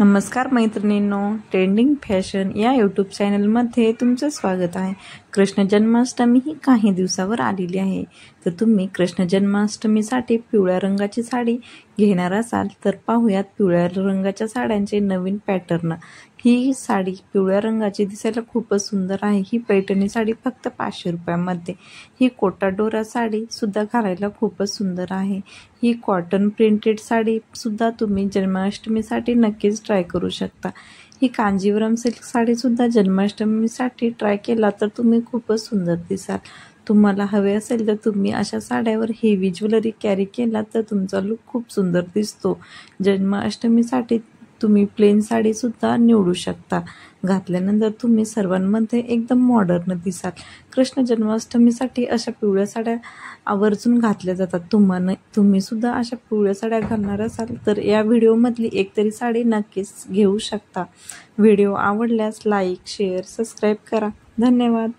नमस्कार मैत्रिणींनो, trending fashion या यूट्यूब चॅनलमध्ये तुमचं स्वागत आहे। कृष्ण जन्माष्टमी ही काही दिवसावर आलेली आहे, तर तुम्ही कृष्ण जन्माष्टमीसाठी पिवळ्या रंगाची साडी घेणार असाल तर पाहूयात पिवळ्या रंगाच्या साड्यांचे नवीन पॅटर्न। ही साडी पिवळ्या रंगाची दिसायला खूपच सुंदर आहे। ही पैठणी साडी फक्त 500 रुपयामध्ये। ही कोटा डोरा साडी सुद्धा घालायला खूपच सुंदर आहे। ही कॉटन प्रिंटेड साडी सुद्धा तुम्ही जन्माष्टमीसाठी नक्कीच ट्राय करू शकता। ही कांजीवरम सिल्क साडी सुद्धा जन्माष्टमीसाठी ट्राय केला तर तुम्ही खूपच सुंदर दिसाल। तुम्हाला हवे असेल तर तुम्ही अशा साड्यावर हेवी ज्वेलरी कॅरी केला तर तुमचा लुक खूप सुंदर दिसतो। जन्माष्टमीसाठी तुम्ही प्लेन साडी सुद्धा निवडू शकता। घातल्यानंतर तुम्ही सर्वांमध्ये एकदम मॉडर्न दिसाल। कृष्ण जन्माष्टमीसाठी अशा पिवळ्या साड्या आवर्जून घातल्या जातात। तुम्ही सुद्धा अशा पिवळ्या साड्या घालणार असाल तर या व्हिडिओमधली एक तरी साडी नक्कीच घेऊ शकता। व्हिडिओ आवडल्यास लाईक, शेअर, सबस्क्राईब करा। धन्यवाद।